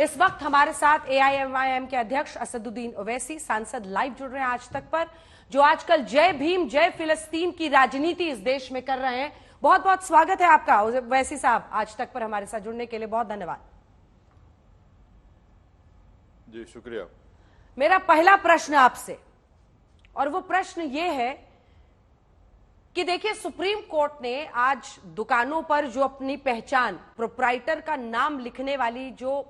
इस वक्त हमारे साथ एआईएमआईएम के अध्यक्ष असदुद्दीन ओवैसी सांसद लाइव जुड़ रहे हैं आज तक पर, जो आजकल जय भीम जय फिलिस्तीन की राजनीति इस देश में कर रहे हैं। बहुत बहुत स्वागत है आपका ओवैसी साहब, आज तक पर हमारे साथ जुड़ने के लिए बहुत धन्यवाद। जी शुक्रिया। मेरा पहला प्रश्न आपसे, और वो प्रश्न ये है कि देखिए, सुप्रीम कोर्ट ने आज दुकानों पर जो अपनी पहचान प्रोप्राइटर का नाम लिखने वाली जो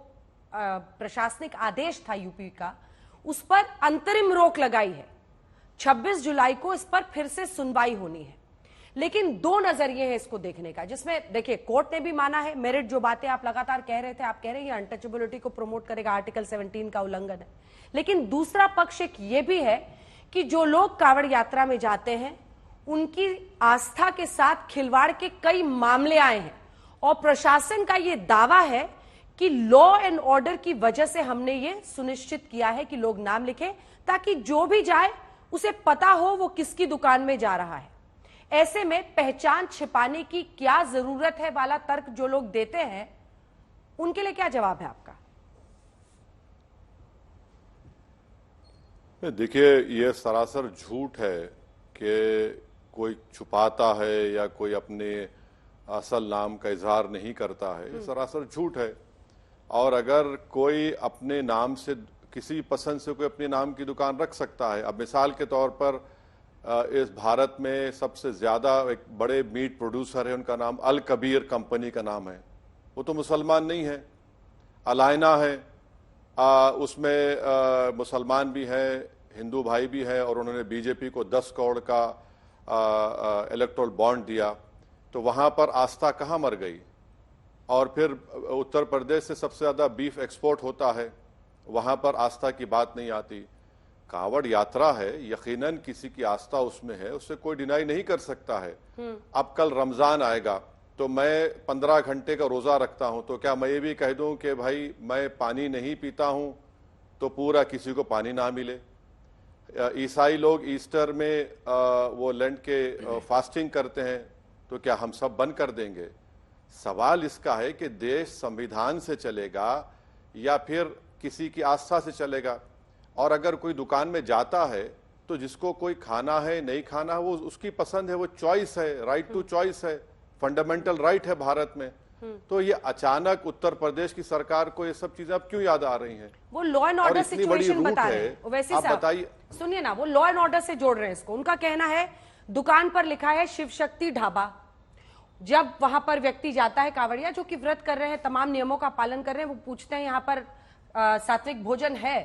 प्रशासनिक आदेश था यूपी का, उस पर अंतरिम रोक लगाई है। 26 जुलाई को इस पर फिर से सुनवाई होनी है, लेकिन दो नजरिए हैं इसको देखने का, जिसमें देखिए कोर्ट ने भी माना है, मेरिट जो बातें आप लगातार कह रहे थे, आप कह रहे हैं अनटचेबिलिटी को प्रमोट करेगा, आर्टिकल 17 का उल्लंघन है। लेकिन दूसरा पक्ष एक ये भी है कि जो लोग कांवड़ यात्रा में जाते हैं उनकी आस्था के साथ खिलवाड़ के कई मामले आए हैं, और प्रशासन का ये दावा है कि लॉ एंड ऑर्डर की वजह से हमने ये सुनिश्चित किया है कि लोग नाम लिखें, ताकि जो भी जाए उसे पता हो वो किसकी दुकान में जा रहा है। ऐसे में पहचान छिपाने की क्या जरूरत है वाला तर्क जो लोग देते हैं, उनके लिए क्या जवाब है आपका? देखिए, ये सरासर झूठ है कि कोई छुपाता है या कोई अपने असल नाम का इजहार नहीं करता है। ये सरासर झूठ है। और अगर कोई अपने नाम से, किसी पसंद से कोई अपने नाम की दुकान रख सकता है। अब मिसाल के तौर पर इस भारत में सबसे ज्यादा एक बड़े मीट प्रोड्यूसर है, उनका नाम अल कबीर कंपनी का नाम है। वो तो मुसलमान नहीं है, अलायना है, उसमें मुसलमान भी हैं, हिंदू भाई भी हैं, और उन्होंने बीजेपी को 10 करोड़ का इलेक्टोरल बॉन्ड दिया। तो वहां पर आस्था कहां मर गई? और फिर उत्तर प्रदेश से सबसे ज्यादा बीफ एक्सपोर्ट होता है, वहां पर आस्था की बात नहीं आती। कांवड़ यात्रा है, यकीनन किसी की आस्था उसमें है, उससे कोई डिनाई नहीं कर सकता है। अब कल रमजान आएगा, तो मैं 15 घंटे का रोजा रखता हूं, तो क्या मैं ये भी कह दूं कि भाई मैं पानी नहीं पीता हूं तो पूरा किसी को पानी ना मिले? ईसाई लोग ईस्टर में वो लेंट के फास्टिंग करते हैं, तो क्या हम सब बंद कर देंगे? सवाल इसका है कि देश संविधान से चलेगा या फिर किसी की आस्था से चलेगा। और अगर कोई दुकान में जाता है तो जिसको कोई खाना है नहीं खाना वो उसकी पसंद है, वो चॉइस है, राइट टू चॉइस है, फंडामेंटल राइट है भारत में। तो ये अचानक उत्तर प्रदेश की सरकार को ये सब चीजें अब क्यों याद आ रही हैं? वो लॉ एंड ऑर्डर सिचुएशन बता रहे हैं। वैसे आप बताइए, सुनिए ना, वो लॉ एंड ऑर्डर से जोड़ रहे हैं इसको। उनका कहना है दुकान पर लिखा है शिव शक्ति ढाबा। जब वहां पर व्यक्ति जाता है, कांवड़िया जो कि व्रत कर रहे हैं, तमाम नियमों का पालन कर रहे हैं, वो पूछते हैं यहाँ पर सात्विक भोजन है,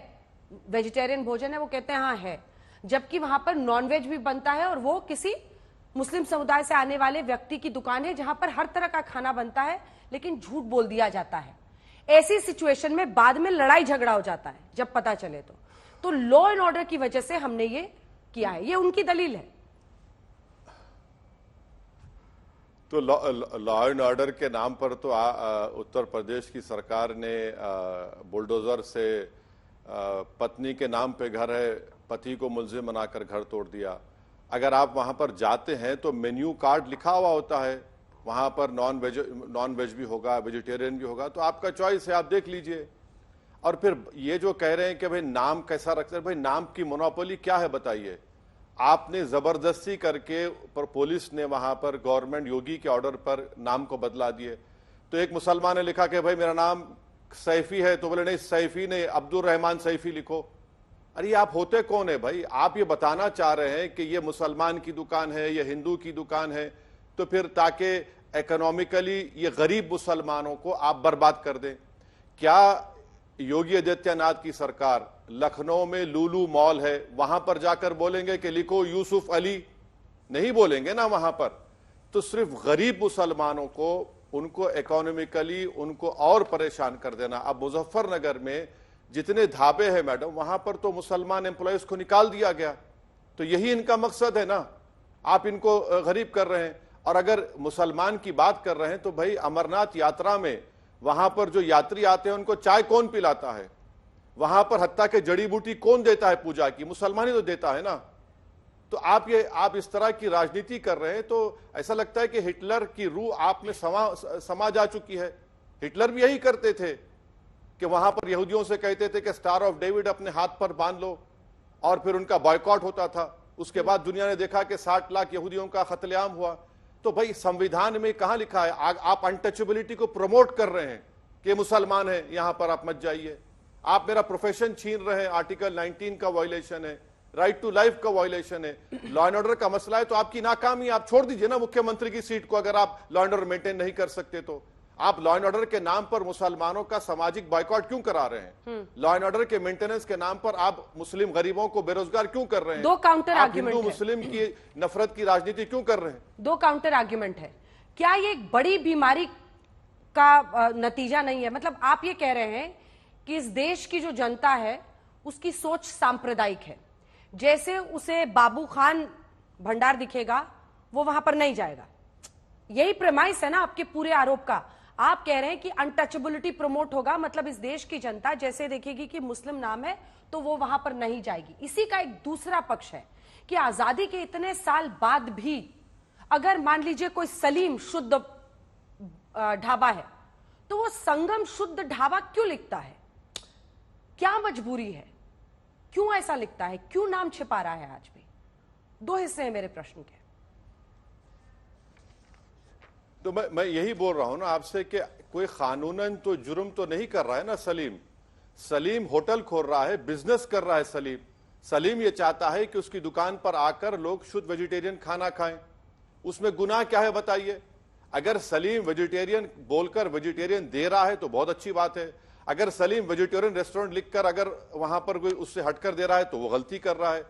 वेजिटेरियन भोजन है? वो कहते हैं हाँ है, जबकि वहां पर नॉनवेज भी बनता है, और वो किसी मुस्लिम समुदाय से आने वाले व्यक्ति की दुकान है जहां पर हर तरह का खाना बनता है, लेकिन झूठ बोल दिया जाता है। ऐसी सिचुएशन में बाद में लड़ाई झगड़ा हो जाता है जब पता चले तो लॉ एंड ऑर्डर की वजह से हमने ये किया है, ये उनकी दलील है। तो लॉ एंड ऑर्डर के नाम पर तो उत्तर प्रदेश की सरकार ने बुलडोजर से पत्नी के नाम पे घर है, पति को मुलजिम बनाकर घर तोड़ दिया। अगर आप वहां पर जाते हैं तो मेन्यू कार्ड लिखा हुआ होता है, वहां पर नॉन वेज भी होगा, वेजिटेरियन भी होगा, तो आपका चॉइस है, आप देख लीजिए। और फिर ये जो कह रहे हैं कि भाई नाम कैसा रखते हैं, भाई नाम की मोनोपोली क्या है बताइए? आपने जबरदस्ती करके, पर पुलिस ने वहां पर गवर्नमेंट योगी के ऑर्डर पर नाम को बदला दिए। तो एक मुसलमान ने लिखा कि भाई मेरा नाम सैफी है, तो बोले नहीं सैफी नहीं, अब्दुल रहमान सैफी लिखो। अरे आप होते कौन है भाई? आप ये बताना चाह रहे हैं कि ये मुसलमान की दुकान है, ये हिंदू की दुकान है, तो फिर ताकि इकोनॉमिकली ये गरीब मुसलमानों को आप बर्बाद कर दें। क्या योगी आदित्यनाथ की सरकार लखनऊ में लुलु मॉल है, वहां पर जाकर बोलेंगे कि लिखो यूसुफ अली? नहीं बोलेंगे ना वहां पर। तो सिर्फ गरीब मुसलमानों को, उनको इकोनॉमिकली उनको और परेशान कर देना। अब मुजफ्फरनगर में जितने ढाबे हैं मैडम, वहां पर तो मुसलमान एम्प्लॉयज को निकाल दिया गया। तो यही इनका मकसद है ना, आप इनको गरीब कर रहे हैं। और अगर मुसलमान की बात कर रहे हैं तो भाई अमरनाथ यात्रा में वहां पर जो यात्री आते हैं उनको चाय कौन पिलाता है? वहां पर हत्ता के जड़ी बूटी कौन देता है पूजा की? मुसलमान ही तो देता है ना। तो आप इस तरह की राजनीति कर रहे हैं, तो ऐसा लगता है कि हिटलर की रूह आप में समा जा चुकी है। हिटलर भी यही करते थे। कि वहां पर यहूदियों से कहते थे कि स्टार ऑफ डेविड अपने हाथ पर बांध लो, और फिर उनका बॉयकॉट होता था। उसके बाद दुनिया ने देखा कि 60 लाख यहूदियों का कत्लेआम हुआ। तो भाई संविधान में कहां लिखा है? आप अनटचेबिलिटी को प्रमोट कर रहे हैं कि मुसलमान है, यहां पर आप मत जाइए। आप मेरा प्रोफेशन छीन रहे हैं, आर्टिकल 19 का वायलेशन है, राइट टू लाइफ का वायलेशन है, लॉ एंड ऑर्डर का मसला है। तो आपकी नाकामी, आप छोड़ दीजिए ना मुख्यमंत्री की सीट को, अगर आप लॉ एंड ऑर्डर मेंटेन नहीं कर सकते तो। आप लॉ एंड ऑर्डर के नाम पर मुसलमानों का सामाजिक बॉयकॉट क्यों करा रहे हैं? लॉ एंड ऑर्डर के मेंटेनेंस के नाम पर आप मुस्लिम गरीबों को बेरोजगार क्यों कर रहे हैं? दो काउंटर आर्ग्यूमेंट हिंदू मुस्लिम की नफरत की राजनीति क्यों कर रहे हैं? दो काउंटर आर्ग्यूमेंट है। क्या ये एक बड़ी बीमारी का नतीजा नहीं है? मतलब आप ये कह रहे हैं कि इस देश की जो जनता है उसकी सोच सांप्रदायिक है, जैसे उसे बाबू खान भंडार दिखेगा वो वहां पर नहीं जाएगा। यही प्रेमाइस है ना आपके पूरे आरोप का। आप कह रहे हैं कि अनटचेबिलिटी प्रमोट होगा, मतलब इस देश की जनता जैसे देखेगी कि मुस्लिम नाम है तो वो वहां पर नहीं जाएगी। इसी का एक दूसरा पक्ष है कि आजादी के इतने साल बाद भी अगर मान लीजिए कोई सलीम शुद्ध ढाबा है तो वो संगम शुद्ध ढाबा क्यों लिखता है? क्या मजबूरी है? क्यों ऐसा लिखता है? क्यों नाम छिपा रहा है? आज भी दो हिस्से हैं मेरे प्रश्न के। तो मैं यही बोल रहा हूं ना आपसे कि कोई कानूनन तो जुर्म तो नहीं कर रहा है ना सलीम होटल खोल रहा है, बिजनेस कर रहा है सलीम ये चाहता है कि उसकी दुकान पर आकर लोग शुद्ध वेजिटेरियन खाना खाएं। उसमें गुनाह क्या है बताइए? अगर सलीम वेजिटेरियन बोलकर वेजिटेरियन दे रहा है तो बहुत अच्छी बात है। अगर सलीम वेजिटेरियन रेस्टोरेंट लिखकर अगर वहां पर कोई उससे हटकर दे रहा है तो वो गलती कर रहा है।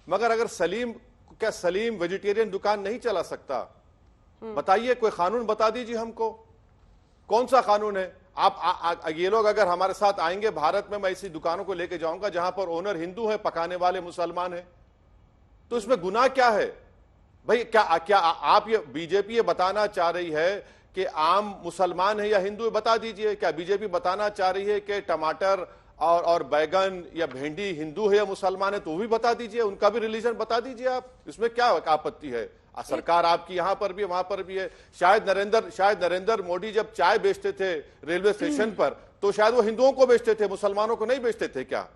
मगर अगर सलीम वेजिटेरियन दुकान नहीं चला सकता? बताइए, कोई कानून बता दीजिए हमको, कौन सा कानून है? ये लोग अगर हमारे साथ आएंगे भारत में, मैं ऐसी दुकानों को लेके जाऊंगा जहां पर ओनर हिंदू है, पकाने वाले मुसलमान है, तो इसमें गुनाह क्या है भाई? क्या आप ये बीजेपी ये बताना चाह रही है कि आम मुसलमान है या हिंदू है? बता दीजिए। क्या बीजेपी बताना चाह रही है कि टमाटर और बैगन या भिंडी हिंदू है या मुसलमान है? तो वो भी बता दीजिए, उनका भी रिलीजन बता दीजिए आप। इसमें क्या आपत्ति है? सरकार आपकी यहां पर भी वहां पर भी है। शायद नरेंद्र मोदी जब चाय बेचते थे रेलवे स्टेशन पर तो शायद वो हिंदुओं को बेचते थे, मुसलमानों को नहीं बेचते थे क्या?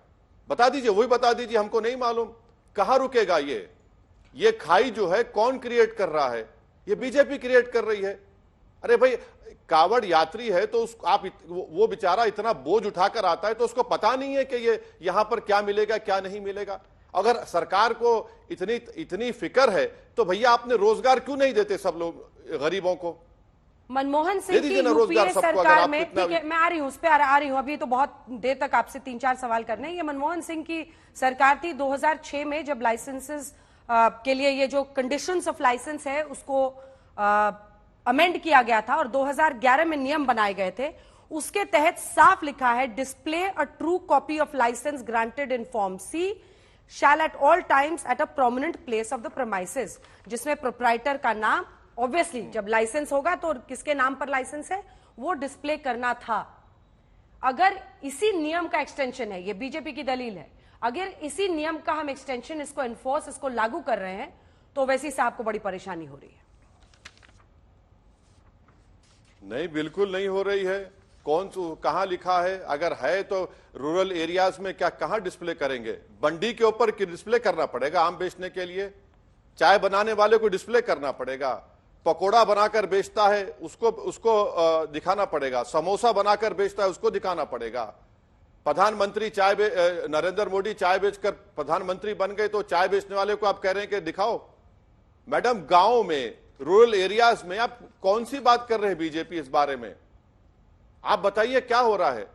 बता दीजिए, वही बता दीजिए, हमको नहीं मालूम। कहां रुकेगा ये खाई जो है कौन क्रिएट कर रहा है? ये बीजेपी क्रिएट कर रही है। अरे भाई, कावड़ यात्री है तो वो बेचारा इतना बोझ उठाकर आता है तो उसको पता नहीं है कि ये यहां पर क्या मिलेगा क्या नहीं मिलेगा। अगर सरकार को इतनी फिक्र है तो भैया आपने रोजगार क्यों नहीं देते सब लोग गरीबों को? मनमोहन सिंह की यूपीए सरकार में, ठीक है मैं आ रही हूं उस पे आ रही हूं, अभी तो बहुत देर तक आपसे 3-4 सवाल करने हैं। ये मनमोहन सिंह की सरकार थी 2006 में, जब लाइसेंसेस के लिए ये जो कंडीशंस ऑफ लाइसेंस है उसको अमेंड किया गया था और 2011 में नियम बनाए गए थे। उसके तहत साफ लिखा है, display a true copy of licence granted in form C shall at all times at a prominent place of the premises, जिसमें प्रोप्राइटर का नाम, ऑब्वियसली जब लाइसेंस होगा तो किसके नाम पर लाइसेंस है वो डिस्प्ले करना था। अगर इसी नियम का एक्सटेंशन है, ये बीजेपी की दलील है, अगर इसी नियम का हम एक्सटेंशन इसको एनफोर्स इसको लागू कर रहे हैं तो वैसी साहब को बड़ी परेशानी हो रही है। नहीं, बिल्कुल नहीं हो रही है। कहां लिखा है? अगर है तो रूरल एरियाज में क्या कहां डिस्प्ले करेंगे? बंडी के ऊपर डिस्प्ले करना पड़ेगा आम बेचने के लिए। चाय बनाने वाले को डिस्प्ले करना पड़ेगा। पकोड़ा बनाकर बेचता है उसको दिखाना पड़ेगा। समोसा बनाकर बेचता है उसको दिखाना पड़ेगा। प्रधानमंत्री नरेंद्र मोदी चाय बेचकर प्रधानमंत्री बन गए तो चाय बेचने वाले को आप कह रहे हैं कि दिखाओ। मैडम, गांव में रूरल एरियाज में आप कौन सी बात कर रहे हैं बीजेपी इस बारे में? आप बताइए क्या हो रहा है?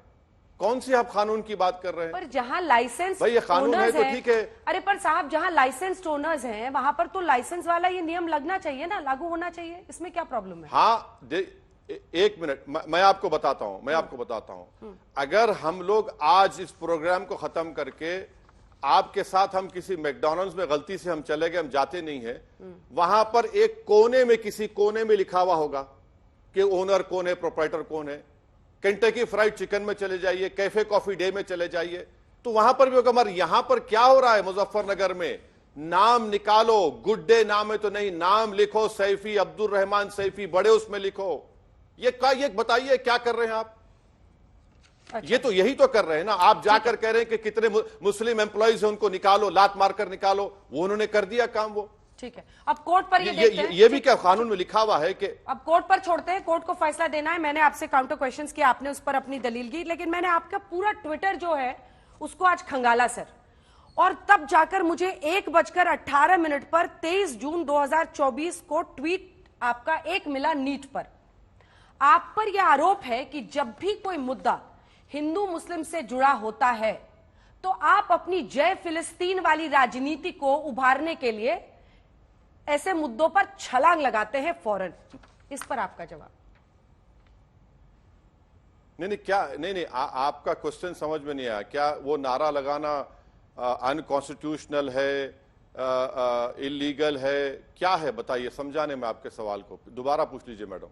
कौन सी आप कानून की बात कर रहे हैं? पर जहां लाइसेंस भाई ये कानून है तो ठीक है। अरे पर साहब, जहां लाइसेंस ओनर्स हैं वहां पर तो लाइसेंस वाला ये नियम लगना चाहिए ना, लागू होना चाहिए। इसमें क्या प्रॉब्लम है? हाँ, एक मिनट, मैं आपको बताता हूं। अगर हम लोग आज इस प्रोग्राम को खत्म करके आपके साथ हम किसी मैकडॉनल्ड्स में गलती से हम चले गए, हम जाते नहीं है, वहां पर एक कोने में किसी कोने में लिखा हुआ होगा कि ओनर कौन है, प्रोप्राइटर कौन है। केंटकी फ्राइड चिकन में चले जाइए, कैफे कॉफी डे में चले जाइए तो वहां पर भी होगा। मगर यहां पर क्या हो रहा है? मुजफ्फरनगर में नाम निकालो, गुड डे नाम है तो नहीं, नाम लिखो सैफी, अब्दुल रहमान सैफी, बड़े उसमें लिखो। ये बताइए क्या कर रहे हैं आप? ये तो यही तो कर रहे हैं ना। आप जाकर कह रहे हैं कि कितने मुस्लिम एम्प्लॉइज हैं उनको निकालो, लात मारकर निकालो, वो उन्होंने कर दिया काम वो। ठीक है, अब कोर्ट पर देखते हैं। ये भी क्या कानून में लिखा हुआ है कि अब कोर्ट पर छोड़ते हैं, कोर्ट को फैसला देना है। मैंने आपसे काउंटर क्वेश्चंस किया, आपने उस पर अपनी दलील की, लेकिन मैंने आपका पूरा ट्विटर जो है उसको आज खंगाला सर, और तब जाकर मुझे 1:18 पर 23 जून 2024 को ट्वीट आपका एक मिला नीट पर। आप पर यह आरोप है कि जब भी कोई मुद्दा हिंदू मुस्लिम से जुड़ा होता है तो आप अपनी जय फिलिस्तीन वाली राजनीति को उभारने के लिए ऐसे मुद्दों पर छलांग लगाते हैं फौरन। इस पर आपका जवाब। नहीं, क्या नहीं, आपका क्वेश्चन समझ में नहीं आया। क्या वो नारा लगाना अनकॉन्स्टिट्यूशनल है, इलीगल है, क्या है बताइए, समझाने में आपके सवाल को दोबारा पूछ लीजिए मैडम।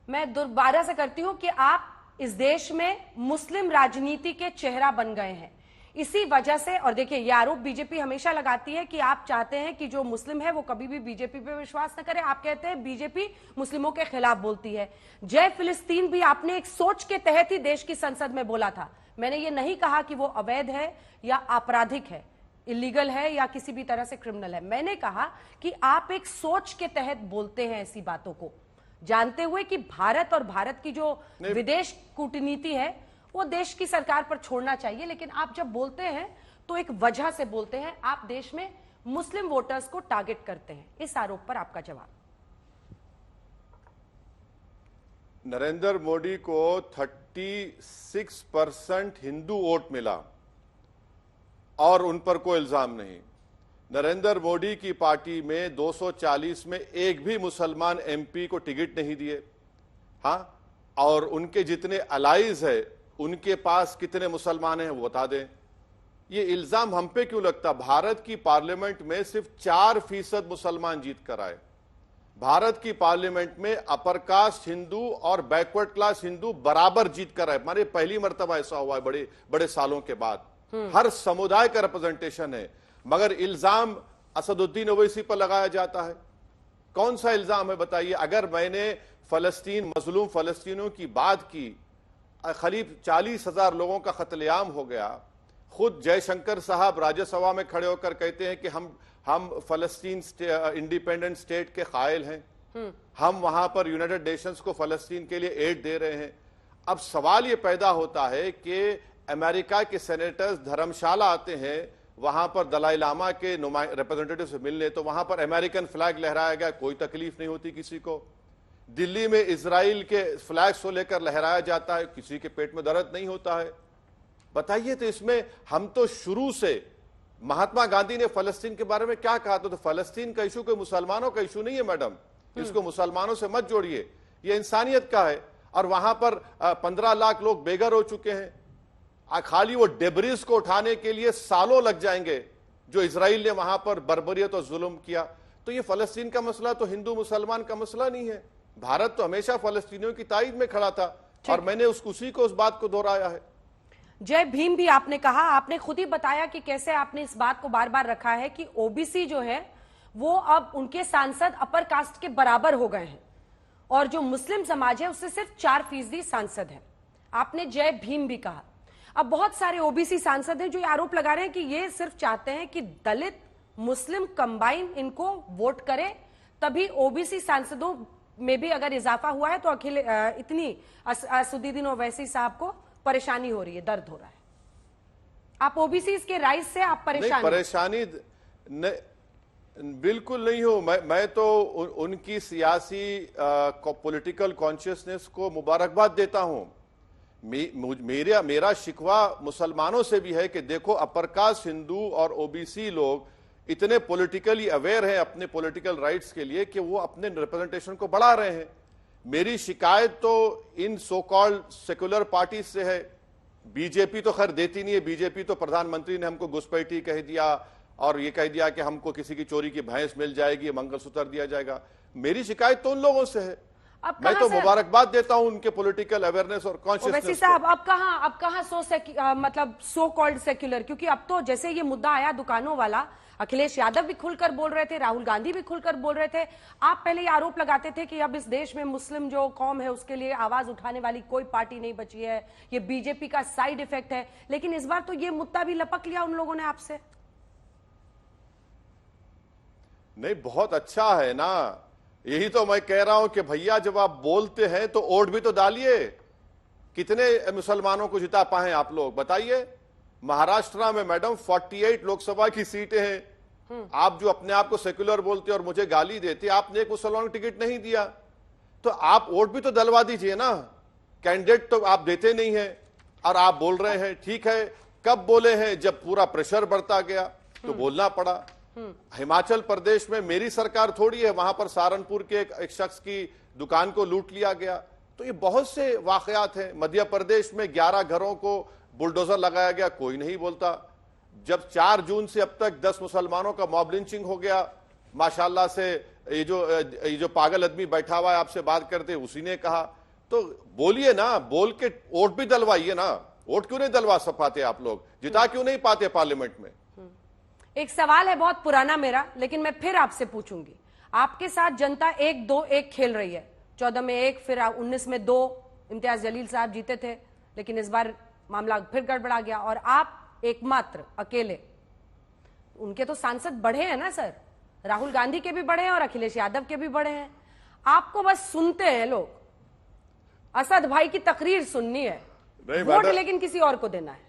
मैं दोबारा से करती हूं कि आप इस देश में मुस्लिम राजनीति के चेहरा बन गए हैं इसी वजह से। और देखिए, यह आरोप बीजेपी हमेशा लगाती है कि आप चाहते हैं कि जो मुस्लिम है वो कभी भी बीजेपी पे विश्वास न करे। आप कहते हैं बीजेपी मुस्लिमों के खिलाफ बोलती है। जय फिलिस्तीन भी आपने एक सोच के तहत ही देश की संसद में बोला था। मैंने ये नहीं कहा कि वो अवैध है या आपराधिक है, इलीगल है या किसी भी तरह से क्रिमिनल है। मैंने कहा कि आप एक सोच के तहत बोलते हैं ऐसी बातों को, जानते हुए कि भारत और भारत की जो विदेश कूटनीति है वो देश की सरकार पर छोड़ना चाहिए। लेकिन आप जब बोलते हैं तो एक वजह से बोलते हैं, आप देश में मुस्लिम वोटर्स को टारगेट करते हैं। इस आरोप पर आपका जवाब। नरेंद्र मोदी को 36% हिंदू वोट मिला और उन पर कोई इल्जाम नहीं। नरेंद्र मोदी की पार्टी में 240 में एक भी मुसलमान एमपी को टिकट नहीं दिए। हाँ, और उनके जितने अलाइज है उनके पास कितने मुसलमान हैं वो बता दें। ये इल्जाम हम पे क्यों लगता? भारत की पार्लियामेंट में सिर्फ 4% मुसलमान जीत कर आए। भारत की पार्लियामेंट में अपर कास्ट हिंदू और बैकवर्ड क्लास हिंदू बराबर जीत कर आए। हमारे पहली मर्तबा ऐसा हुआ है बड़े बड़े सालों के बाद। हर समुदाय का रिप्रेजेंटेशन है, मगर इल्जाम असदुद्दीन ओवैसी पर लगाया जाता है। कौन सा इल्जाम है बताइए? अगर मैंने फलस्तीन, मजलूम फलस्तीनियों की बात की, करीब 40,000 लोगों का कत्लेआम हो गया। खुद जयशंकर साहब राज्यसभा में खड़े होकर कहते हैं कि हम फलस्तीन इंडिपेंडेंट स्टेट के कायल हैं, हम वहां पर यूनाइटेड नेशंस को फलस्तीन के लिए एड दे रहे हैं। अब सवाल यह पैदा होता है कि अमेरिका के सेनेटर्स धर्मशाला आते हैं वहां पर दलाई लामा के रिप्रेजेंटेटिव से मिलने, तो वहां पर अमेरिकन फ्लैग लहराया गया, कोई तकलीफ नहीं होती किसी को। दिल्ली में इजराइल के फ्लैग्स को लेकर लहराया जाता है, किसी के पेट में दर्द नहीं होता है। बताइए, तो इसमें हम तो शुरू से, महात्मा गांधी ने फलस्तीन के बारे में क्या कहा था? तो फलस्तीन का इशू कोई मुसलमानों का इशू नहीं है मैडम, इसको मुसलमानों से मत जोड़िए, ये इंसानियत का है। और वहां पर 15 लाख लोग बेघर हो चुके हैं। खाली वो डेब्रिस को उठाने के लिए सालों लग जाएंगे जो इजराइल ने वहां पर बर्बरियत और जुल्म किया। तो ये फलस्तीन का मसला तो हिंदू मुसलमान का मसला नहीं है। भारत तो हमेशा फलस्तीनियों की ताईद में खड़ा था और मैंने उसी को उस बात को दोहराया है। जय भीम भी आपने कहा, आपने खुद ही बताया कि कैसे आपने इस बात को बार बार रखा है कि ओबीसी जो है वो अब उनके सांसद अपर कास्ट के बराबर हो गए हैं और जो मुस्लिम समाज है उससे सिर्फ 4% सांसद है। आपने जय भीम भी कहा। अब बहुत सारे ओबीसी सांसद हैं जो ये आरोप लगा रहे हैं कि ये सिर्फ चाहते हैं कि दलित मुस्लिम कंबाइन इनको वोट करे, तभी ओबीसी सांसदों में भी अगर इजाफा हुआ है तो इतनी असदुद्दीन ओवैसी साहब को परेशानी हो रही है, दर्द हो रहा है। आप ओबीसी के राइज से आप परेशानी बिल्कुल नहीं हो। मैं तो उनकी सियासी पॉलिटिकल कॉन्शियसनेस को मुबारकबाद देता हूं। मेरा शिकवा मुसलमानों से भी है कि देखो, अपर कास्ट हिंदू और ओबीसी लोग इतने पॉलिटिकली अवेयर हैं अपने पॉलिटिकल राइट्स के लिए कि वो अपने रिप्रेजेंटेशन को बढ़ा रहे हैं। मेरी शिकायत तो इन सो कॉल्ड सेकुलर पार्टी से है। बीजेपी तो खैर देती नहीं है। बीजेपी तो प्रधानमंत्री ने हमको घुसपैठी कह दिया और ये कह दिया कि हमको किसी की चोरी की भैंस मिल जाएगी, मंगलसूत्र दिया जाएगा। मेरी शिकायत तो उन लोगों से है। अब मैं कहां तो से मुबारकबाद देता हूं उनके पॉलिटिकल अवेयरनेस और ओवैसी कॉन्शियसनेस को। साहब, अब कहां मतलब सो कॉल्ड सेक्युलर, क्योंकि अब तो जैसे ये मुद्दा आया दुकानों वाला, अखिलेश यादव भी खुलकर बोल रहे थे, राहुल गांधी भी खुलकर बोल रहे थे। आप पहले ये आरोप लगाते थे कि अब इस देश में मुस्लिम जो कौम है उसके लिए आवाज उठाने वाली कोई पार्टी नहीं बची है, ये बीजेपी का साइड इफेक्ट है, लेकिन इस बार तो ये मुद्दा भी लपक लिया उन लोगों ने आपसे। नहीं, बहुत अच्छा है ना, यही तो मैं कह रहा हूं कि भैया जब आप बोलते हैं तो वोट भी तो डालिए। कितने मुसलमानों को जिता पाए आप लोग बताइए। महाराष्ट्र में मैडम 48 लोकसभा की सीटें हैं। आप जो अपने आप को सेक्युलर बोलते और मुझे गाली देते, आपने एक मुसलमान को टिकट नहीं दिया, तो आप वोट भी तो डलवा दीजिए ना। कैंडिडेट तो आप देते नहीं है और आप बोल रहे हैं। ठीक है, कब बोले हैं? जब पूरा प्रेशर बढ़ता गया तो बोलना पड़ा। हिमाचल प्रदेश में मेरी सरकार थोड़ी है, वहां पर सहारनपुर के एक शख्स की दुकान को लूट लिया गया। तो ये बहुत से वाकयात हैं। मध्य प्रदेश में 11 घरों को बुलडोजर लगाया गया, कोई नहीं बोलता। जब 4 जून से अब तक 10 मुसलमानों का मॉब लिंचिंग हो गया, माशाल्लाह से ये जो पागल आदमी बैठा हुआ है आपसे बात करते, उसी ने कहा। तो बोलिए ना, बोल के वोट भी डलवाइए ना। वोट क्यों नहीं डलवा पाते आप लोग? जिता क्यों नहीं पाते पार्लियामेंट में? एक सवाल है बहुत पुराना मेरा, लेकिन मैं फिर आपसे पूछूंगी। आपके साथ जनता 1-2-1 खेल रही है। 14 में 1, फिर 19 में 2 इम्तियाज जलील साहब जीते थे, लेकिन इस बार मामला फिर गड़बड़ा गया और आप एकमात्र अकेले। उनके तो सांसद बढ़े हैं ना सर, राहुल गांधी के भी बढ़े हैं और अखिलेश यादव के भी बढ़े हैं। आपको बस सुनते हैं लोग, असद भाई की तकरीर सुननी है, वोट लेकिन किसी और को देना है।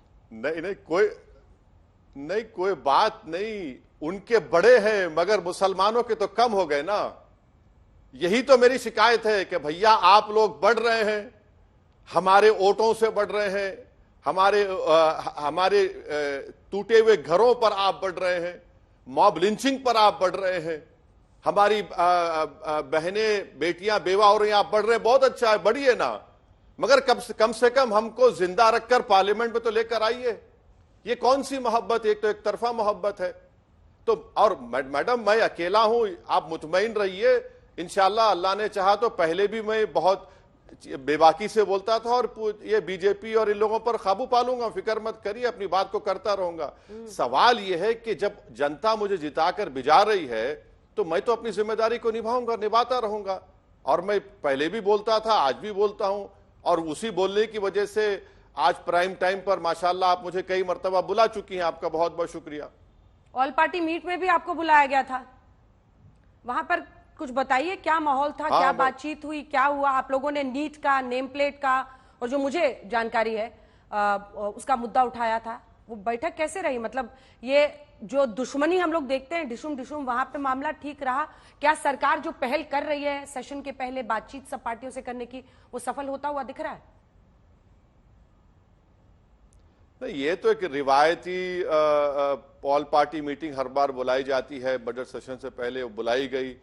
नहीं, कोई बात नहीं। उनके बड़े हैं मगर मुसलमानों के तो कम हो गए ना। यही तो मेरी शिकायत है कि भैया आप लोग बढ़ रहे हैं, हमारे वोटों से बढ़ रहे हैं, हमारे टूटे हुए घरों पर आप बढ़ रहे हैं, मॉब लिंचिंग पर आप बढ़ रहे हैं, हमारी बहनें बेटियां बेवा हो रही हैं, आप बढ़ रहे हैं। बहुत अच्छा है, बढ़िए ना, मगर कम से कम हमको जिंदा रखकर पार्लियामेंट में तो लेकर आइए। ये कौन सी मोहब्बत? एक तो एक तरफा मोहब्बत है। तो और मैडम मैं अकेला हूं, आप मुतमईन रहिए। इंशाल्लाह अल्लाह ने चाहा तो पहले भी मैं बहुत बेबाकी से बोलता था और ये बीजेपी और इन लोगों पर काबू पालूंगा, फिक्र मत करिए, अपनी बात को करता रहूंगा। सवाल यह है कि जब जनता मुझे जिताकर भिजा रही है तो मैं तो अपनी जिम्मेदारी को निभाऊंगा, निभाता रहूंगा। और मैं पहले भी बोलता था, आज भी बोलता हूं, और उसी बोलने की वजह से आज प्राइम टाइम पर माशाल्लाह आप मुझे कई मर्तबा बुला चुकी हैं। आपका बहुत बहुत शुक्रिया। ऑल पार्टी मीट में भी आपको बुलाया गया था, वहां पर कुछ बताइए, क्या माहौल था? क्या बातचीत हुई, क्या हुआ? आप लोगों ने नीट का, नेम प्लेट का, और जो मुझे जानकारी है उसका मुद्दा उठाया था, वो बैठक कैसे रही? मतलब ये जो दुश्मनी हम लोग देखते हैं डिशुम डिशुम, वहां पे मामला ठीक रहा? क्या सरकार जो पहल कर रही है सेशन के पहले बातचीत सब पार्टियों से करने की, वो सफल होता हुआ दिख रहा है? नहीं, ये तो एक रिवायती ऑल पार्टी मीटिंग हर बार बुलाई जाती है। बजट सेशन से पहले बुलाई गई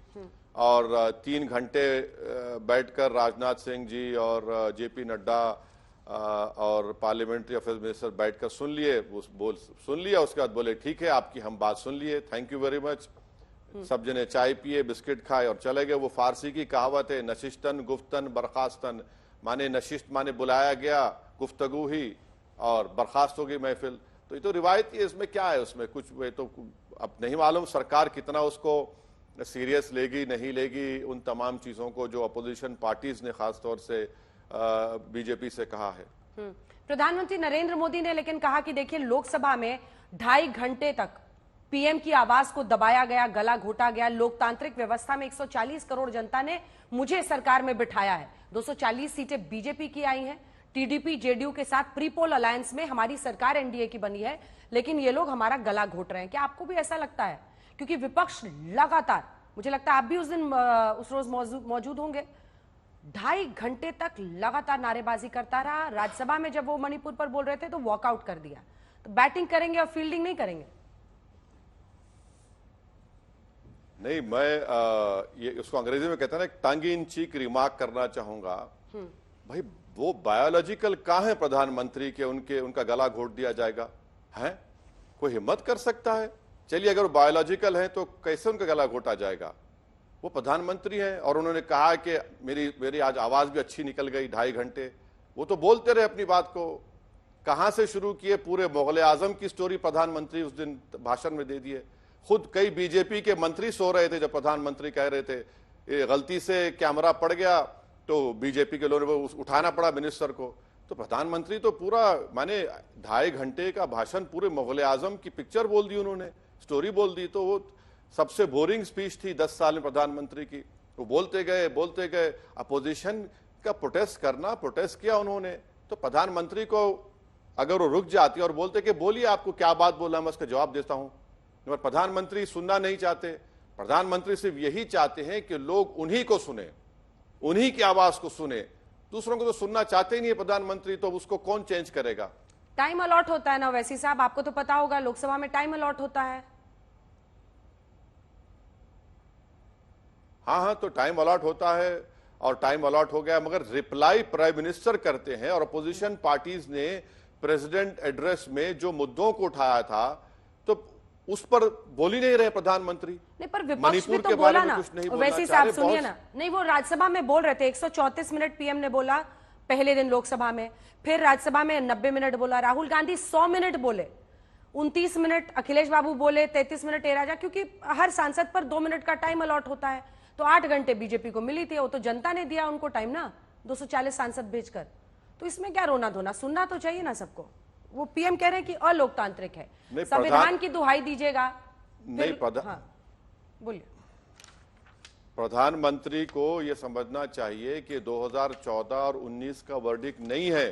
और 3 घंटे बैठकर राजनाथ सिंह जी और जेपी नड्डा और पार्लियामेंट्री अफेयर्स मिनिस्टर बैठकर सुन लिए, सुन लिया। उसके बाद बोले ठीक है, आपकी हम बात सुन लिए, थैंक यू वेरी मच। सब जने चाय पिए, बिस्किट खाए और चले गए। वो फारसी की कहावत है, नशिस्तन गुफ्तन बर्खास्तन, माने नशिस्त माने बुलाया गया, गुफ्तगू ही, और बर्खास्त होगी महफिल। तो ये तो रिवायत ही है, इसमें क्या है? उसमें कुछ वे तो अब नहीं मालूम सरकार कितना उसको सीरियस लेगी नहीं लेगी, उन तमाम चीजों को जो अपोजिशन पार्टीज ने खासतौर से बीजेपी से कहा है। प्रधानमंत्री नरेंद्र मोदी ने लेकिन कहा कि देखिए, लोकसभा में 2.5 घंटे तक पीएम की आवाज को दबाया गया, गला घोटा गया। लोकतांत्रिक व्यवस्था में 140 करोड़ जनता ने मुझे सरकार में बिठाया है। 240 सीटें बीजेपी की आई हैं। टीडीपी जेडीयू के साथ प्रीपोल अलायंस में हमारी सरकार एनडीए की बनी है, लेकिन ये लोग हमारा गला घोट रहे हैं। क्या आपको भी ऐसा लगता है? क्योंकि विपक्ष लगातार, मुझे लगता है आप भी उस रोज मौजूद होंगे, 2.5 घंटे तक लगातार नारेबाजी करता रहा। राज्यसभा में जब वो मणिपुर पर बोल रहे थे तो वॉकआउट कर दिया। तो बैटिंग करेंगे और फील्डिंग नहीं करेंगे? नहीं, मैं ये उसको अंग्रेजी में कहते हैं ना, टंग इन चीक रिमार्क करना चाहूंगा। भाई वो बायोलॉजिकल कहां है प्रधानमंत्री के उनका गला घोट दिया जाएगा? है कोई हिम्मत कर सकता है? चलिए, अगर वो बायोलॉजिकल है तो कैसे उनका गला घोटा जाएगा? वो प्रधानमंत्री हैं और उन्होंने कहा कि मेरी आज आवाज भी अच्छी निकल गई 2.5 घंटे। वो तो बोलते रहे अपनी बात को। कहां से शुरू किए, पूरे मुगल आजम की स्टोरी प्रधानमंत्री उस दिन भाषण में दे दिए। खुद कई बीजेपी के मंत्री सो रहे थे जब प्रधानमंत्री कह रहे थे। ये गलती से कैमरा पड़ गया तो बीजेपी के लोगों को उठाना पड़ा मिनिस्टर को। तो प्रधानमंत्री तो पूरा माने 2.5 घंटे का भाषण पूरे मुगल आजम की पिक्चर बोल दी उन्होंने, स्टोरी बोल दी। तो वो सबसे बोरिंग स्पीच थी 10 साल में प्रधानमंत्री की। वो बोलते गए। अपोजिशन का प्रोटेस्ट किया उन्होंने। तो प्रधानमंत्री को अगर वो रुक जाती और बोलते कि बोलिए आपको क्या बात बोला, मैं उसका जवाब देता हूं, मगर प्रधानमंत्री सुनना नहीं चाहते। प्रधानमंत्री सिर्फ यही चाहते हैं कि लोग उन्हीं को सुने, उन्हीं की आवाज को सुने। दूसरों को तो सुनना चाहते ही नहीं है प्रधानमंत्री, तो उसको कौन चेंज करेगा। टाइम अलॉट होता है ना वैसी साहब, आपको तो पता होगा लोकसभा में टाइम अलॉट होता है। हाँ, तो टाइम अलॉट होता है और टाइम अलॉट हो गया, मगर रिप्लाई प्राइम मिनिस्टर करते हैं। और अपोजिशन पार्टीज ने प्रेसिडेंट एड्रेस में जो मुद्दों को उठाया था तो उस पर बोल ही नहीं रहे प्रधानमंत्री। नहीं, पर विपक्ष भी तो बोला ना। वैसे साहब सुनिए ना, नहीं वो राज्यसभा में बोल रहे थे। 134 मिनट पीएम ने बोला पहले दिन लोकसभा में, फिर राज्यसभा में 90 मिनट बोला। राहुल गांधी 100 मिनट बोले, 29 मिनट अखिलेश बाबू बोले, 33 मिनट ए राजा, क्योंकि हर सांसद पर 2 मिनट का टाइम अलॉट होता है। तो 8 घंटे बीजेपी को मिली थी, वो तो जनता ने दिया उनको टाइम ना, 240 सांसद भेजकर। तो इसमें क्या रोना धोना, सुनना तो चाहिए ना सबको। वो पीएम कह रहे हैं कि अलोकतांत्रिक है, संविधान की दुहाई दीजिएगा। हाँ, बोलिए। प्रधानमंत्री को यह समझना चाहिए कि 2014 और 19 का वर्डिक्ट नहीं है।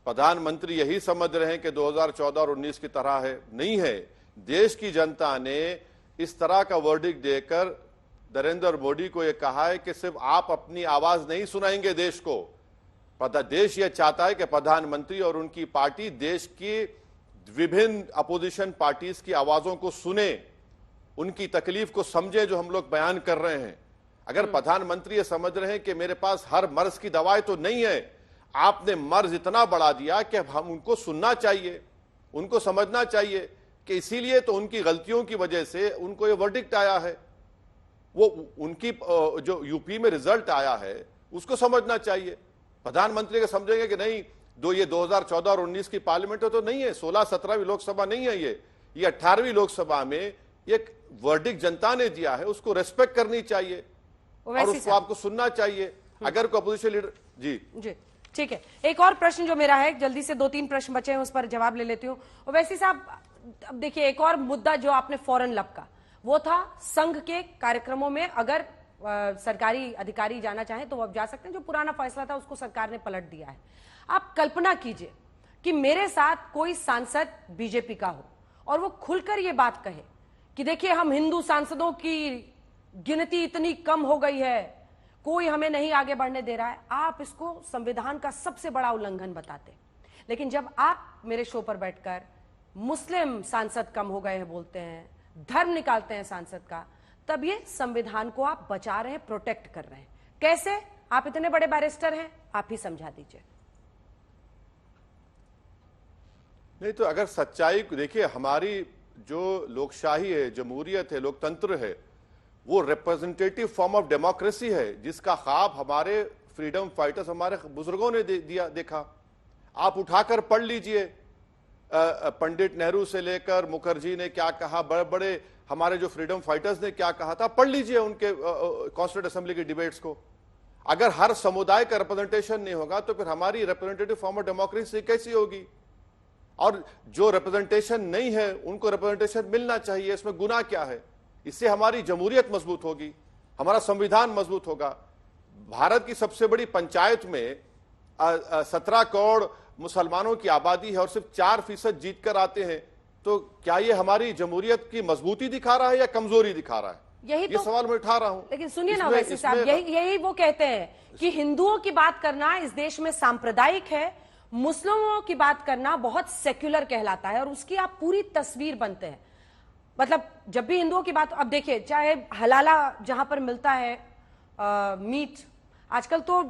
प्रधानमंत्री यही समझ रहे हैं कि 2014 और 19 की तरह है, नहीं है। देश की जनता ने इस तरह का वर्डिक्ट देकर नरेंद्र मोदी को यह कहा है कि सिर्फ आप अपनी आवाज नहीं सुनाएंगे देश को। देश यह चाहता है कि प्रधानमंत्री और उनकी पार्टी देश की विभिन्न अपोजिशन पार्टीज की आवाजों को सुने, उनकी तकलीफ को समझे जो हम लोग बयान कर रहे हैं। अगर प्रधानमंत्री ये समझ रहे हैं कि मेरे पास हर मर्ज की दवाई तो नहीं है, आपने मर्ज इतना बढ़ा दिया कि हम उनको सुनना चाहिए, उनको समझना चाहिए कि इसीलिए तो उनकी गलतियों की वजह से उनको ये वर्डिक्ट आया है। वो उनकी जो यूपी में रिजल्ट आया है उसको समझना चाहिए। प्रधानमंत्री का समझेंगे कि नहीं, ये 2014 और 19 की पार्लियामेंट तो नहीं है, 16-17वीं लोकसभा नहीं है, ये 18वीं लोकसभा में एक वर्डिक्ट जनता ने दिया है, उसको रेस्पेक्ट करनी चाहिए और उसको आपको सुनना चाहिए। अगर कोई अपोजिशन लीडर जी ठीक है। एक और प्रश्न जो मेरा है, जल्दी से 2-3 प्रश्न बचे हैं, उस पर जवाब ले लेती हूं। वैसे साहब अब देखिए, एक और मुद्दा जो आपने फौरन लपका वो था संघ के कार्यक्रमों में अगर सरकारी अधिकारी जाना चाहे तो वो अब जा सकते हैं। जो पुराना फैसला था उसको सरकार ने पलट दिया है। आप कल्पना कीजिए कि मेरे साथ कोई सांसद बीजेपी का हो और वो खुलकर ये बात कहे कि देखिए हम हिंदू सांसदों की गिनती इतनी कम हो गई है, कोई हमें नहीं आगे बढ़ने दे रहा है। आप इसको संविधान का सबसे बड़ा उल्लंघन बताते। लेकिन जब आप मेरे शो पर बैठकर मुस्लिम सांसद कम हो गए हैं बोलते हैं, धर्म निकालते हैं सांसद का, तब ये संविधान को आप बचा रहे हैं, प्रोटेक्ट कर रहे हैं। कैसे? आप इतने बड़े बैरिस्टर हैं, आप ही समझा दीजिए। नहीं तो अगर सच्चाई देखिए, हमारी जो लोकशाही है, जमहूरियत है, लोकतंत्र है, वो रिप्रेजेंटेटिव फॉर्म ऑफ डेमोक्रेसी है जिसका ख्वाब हमारे फ्रीडम फाइटर्स, हमारे बुजुर्गों ने देखा। आप उठाकर पढ़ लीजिए, पंडित नेहरू से लेकर मुखर्जी ने क्या कहा, बड़े बड़े हमारे जो फ्रीडम फाइटर्स ने क्या कहा था, पढ़ लीजिए उनके कॉन्स्टिट्यूंट असेंबली की डिबेट्स को। अगर हर समुदाय का रिप्रेजेंटेशन नहीं होगा तो फिर हमारी रिप्रेजेंटेटिव फॉर्म ऑफ डेमोक्रेसी कैसी होगी? और जो रिप्रेजेंटेशन नहीं है उनको रिप्रेजेंटेशन मिलना चाहिए, इसमें गुनाह क्या है? इससे हमारी जमहूरियत मजबूत होगी, हमारा संविधान मजबूत होगा। भारत की सबसे बड़ी पंचायत में 17 करोड़ मुसलमानों की आबादी है और सिर्फ 4% जीतकर आते हैं, तो क्या ये हमारी जमहूरियत की मजबूती दिखा रहा है या कमजोरी दिखा रहा है? ये सवाल मैं उठा रहा हूं। लेकिन सुनिए ना वैसे साहब, यही वो कहते हैं कि हिंदुओं की बात करना इस देश में सांप्रदायिक है, मुस्लिमों की बात करना बहुत सेक्युलर कहलाता है, और उसकी आप पूरी तस्वीर बनते हैं। मतलब जब भी हिंदुओं की बात, अब देखिए चाहे हलाला जहां पर मिलता है मीट, आजकल तो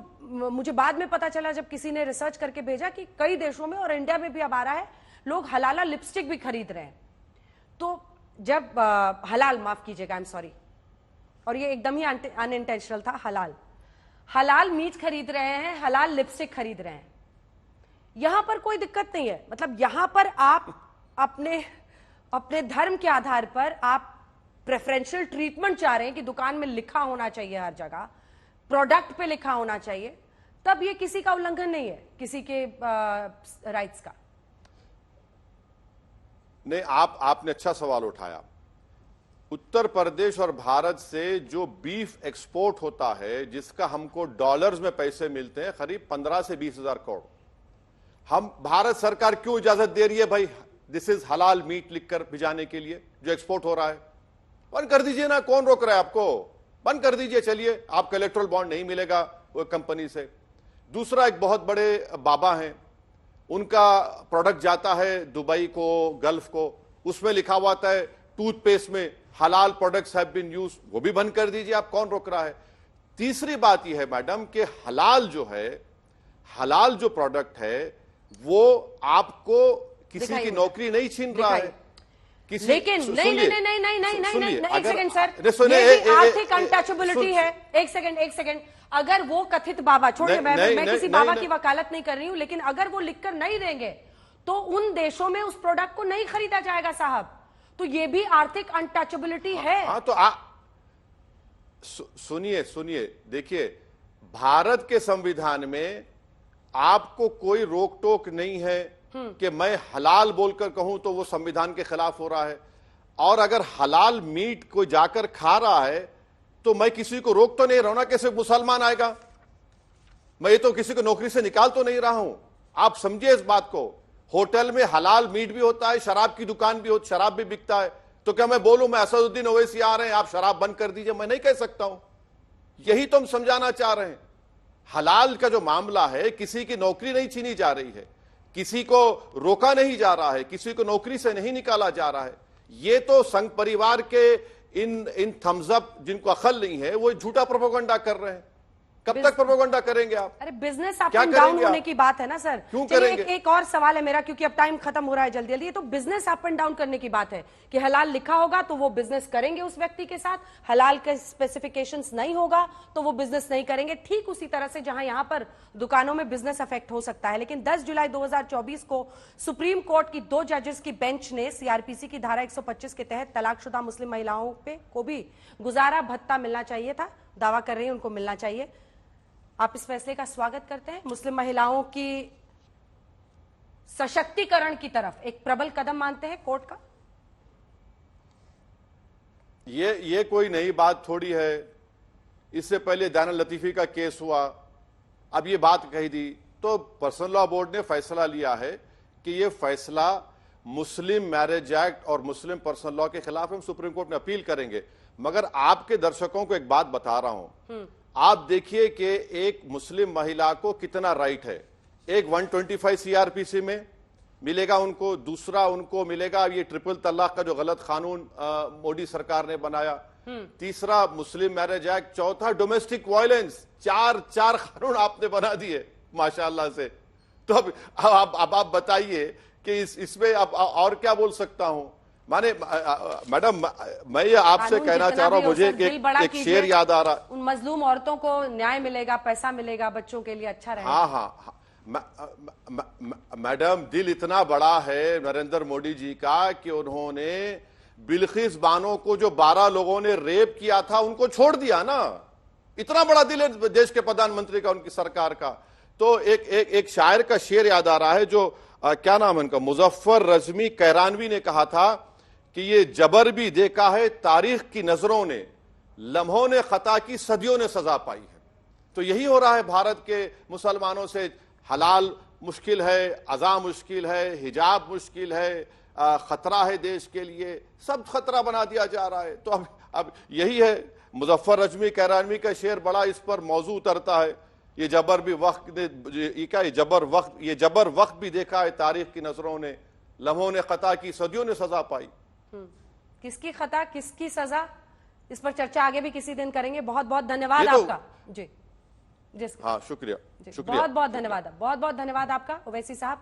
मुझे बाद में पता चला जब किसी ने रिसर्च करके भेजा कि कई देशों में और इंडिया में भी अब आ रहा है, लोग हलाला लिपस्टिक भी खरीद रहे हैं। तो जब हलाल, माफ कीजिएगा, आई एम सॉरी, और ये एकदम ही अनइंटेंशनल था, हलाल हलाल मीट खरीद रहे हैं, हलाल लिपस्टिक खरीद रहे हैं। यहां पर कोई दिक्कत नहीं है, मतलब यहां पर आप अपने धर्म के आधार पर आप प्रेफरेंशियल ट्रीटमेंट चाह रहे हैं कि दुकान में लिखा होना चाहिए, हर जगह प्रोडक्ट पे लिखा होना चाहिए, तब ये किसी का उल्लंघन नहीं है, किसी के राइट्स का। नहीं, आपने अच्छा सवाल उठाया। उत्तर प्रदेश और भारत से जो बीफ एक्सपोर्ट होता है, जिसका हमको डॉलर्स में पैसे मिलते हैं, करीब 15 से 20 हजार करोड़, हम भारत सरकार क्यों इजाजत दे रही है भाई दिस इज हलाल मीट लिखकर भिजाने के लिए जो एक्सपोर्ट हो रहा है? बंद कर दीजिए ना, कौन रोक रहा है आपको? बंद कर दीजिए, चलिए, आपका इलेक्ट्रल बॉन्ड नहीं मिलेगा वो कंपनी से। दूसरा, एक बहुत बड़े बाबा हैं, उनका प्रोडक्ट जाता है दुबई को, गल्फ को, उसमें लिखा हुआ आता है टूथपेस्ट में हलाल प्रोडक्ट्स हैव बीन यूज्ड, वो भी बंद कर दीजिए, आप कौन रोक रहा है? तीसरी बात यह है मैडम कि हलाल जो है, हलाल जो प्रोडक्ट है वो आपको किसी की नौकरी नहीं छीन रहा है, किसी, लेकिन नहीं, एक सेकंड सर, ये भी आर्थिक अनटचेबिलिटी है। एक सेकंड, अगर वो कथित बाबा, छोटे मैं किसी बाबा की वकालत नहीं कर रही हूं, लेकिन अगर वो लिखकर नहीं देंगे तो उन देशों में उस प्रोडक्ट को नहीं खरीदा जाएगा साहब, तो ये भी आर्थिक अनटचेबिलिटी है। हाँ, तो सुनिए, देखिए, भारत के संविधान में आपको कोई रोक टोक नहीं है कि मैं हलाल बोलकर कहूं तो वो संविधान के खिलाफ हो रहा है, और अगर हलाल मीट कोई जाकर खा रहा है तो मैं किसी को रोक तो नहीं रहा हूं ना, कैसे मुसलमान आएगा? मैं ये तो किसी को नौकरी से निकाल तो नहीं रहा हूं, आप समझिए इस बात को। होटल में हलाल मीट भी होता है, शराब की दुकान भी होती, शराब भी बिकता है, तो क्या मैं बोलूं मैं असदुद्दीन ओवैसी आ रहे हैं, आप शराब बंद कर दीजिए? मैं नहीं कह सकता हूं। यही तो हम समझाना चाह रहे हैं। हलाल का जो मामला है, किसी की नौकरी नहीं छीनी जा रही है, किसी को रोका नहीं जा रहा है, किसी को नौकरी से नहीं निकाला जा रहा है। ये तो संघ परिवार के इन थम्स अप जिनको अकल नहीं है वो झूठा प्रोपेगेंडा कर रहे हैं। कब तक प्रोपेगेंडा करेंगे आप? अरे बिजनेस अप एंड डाउन होने की बात है ना सर। क्यों करेंगे? एक और सवाल है मेरा, क्योंकि अब टाइम खत्म हो रहा है जल्दी जल्दी। ये तो बिजनेस अप एंड डाउन करने की बात है कि हलाल लिखा होगा तो वो बिजनेस करेंगे उस व्यक्ति के साथ, हलाल के स्पेसिफिकेशंस नहीं होगा तो वो बिजनेस नहीं करेंगे। ठीक उसी तरह से जहां यहां पर दुकानों में बिजनेस अफेक्ट हो सकता है, लेकिन 10 जुलाई 2024 को सुप्रीम कोर्ट की 2 जजेस की बेंच ने सीआरपीसी की धारा 125 के तहत तलाकशुदा मुस्लिम महिलाओं पे को भी गुजारा भत्ता मिलना चाहिए था, दावा कर रही है उनको मिलना चाहिए। आप इस फैसले का स्वागत करते हैं? मुस्लिम महिलाओं की सशक्तिकरण की तरफ एक प्रबल कदम मानते हैं कोर्ट का? ये कोई नई बात थोड़ी है। इससे पहले दाना लतीफी का केस हुआ, अब ये बात कही दी, तो पर्सनल लॉ बोर्ड ने फैसला लिया है कि ये फैसला मुस्लिम मैरिज एक्ट और मुस्लिम पर्सनल लॉ के खिलाफ हम सुप्रीम कोर्ट में अपील करेंगे। मगर आपके दर्शकों को एक बात बता रहा हूं, आप देखिए कि एक मुस्लिम महिला को कितना राइट है। एक 125 सीआरपीसी में मिलेगा उनको, दूसरा उनको मिलेगा ये ट्रिपल तलाक का जो गलत कानून मोदी सरकार ने बनाया, तीसरा मुस्लिम मैरिज एक्ट, चौथा डोमेस्टिक वायलेंस, चार कानून आपने बना दिए माशाअल्लाह से। तो अब आप बताइए कि इसमें अब और क्या बोल सकता हूं। माने मैडम, मैं ये आपसे कहना चाह रहा हूं, मुझे एक शेर याद आ रहा, उन मजलूम औरतों को न्याय मिलेगा, पैसा मिलेगा, बच्चों के लिए अच्छा रहेगा। हाँ, मैडम, दिल इतना बड़ा है नरेंद्र मोदी जी का कि उन्होंने बिल्किस बानो को जो 12 लोगों ने रेप किया था उनको छोड़ दिया ना। इतना बड़ा दिल है देश के प्रधानमंत्री का, उनकी सरकार का। तो एक शायर का शेर याद आ रहा है जो क्या नाम है उनका, मुजफ्फर रजमी कैरानवी ने कहा था कि ये जबर भी देखा है तारीख की नजरों ने, लम्हों ने खता की सदियों ने सजा पाई है। तो यही हो रहा है भारत के मुसलमानों से। हलाल मुश्किल है, अज़ा मुश्किल है, हिजाब मुश्किल है, खतरा है देश के लिए, सब खतरा बना दिया जा रहा है। तो अब यही है, मुजफ्फर रजमी कैरानवी का शेर बड़ा इस पर मौजू उतरता है। ये जबर भी वक्त ने, ये जबर वक्त भी देखा है तारीख की नजरों ने, लम्हों ने खता की सदियों ने सजा पाई। किसकी खता किसकी सजा, इस पर चर्चा आगे भी किसी दिन करेंगे। बहुत बहुत धन्यवाद आपका। जी, हाँ, शुक्रिया। बहुत बहुत धन्यवाद, बहुत बहुत धन्यवाद आपका ओवैसी साहब।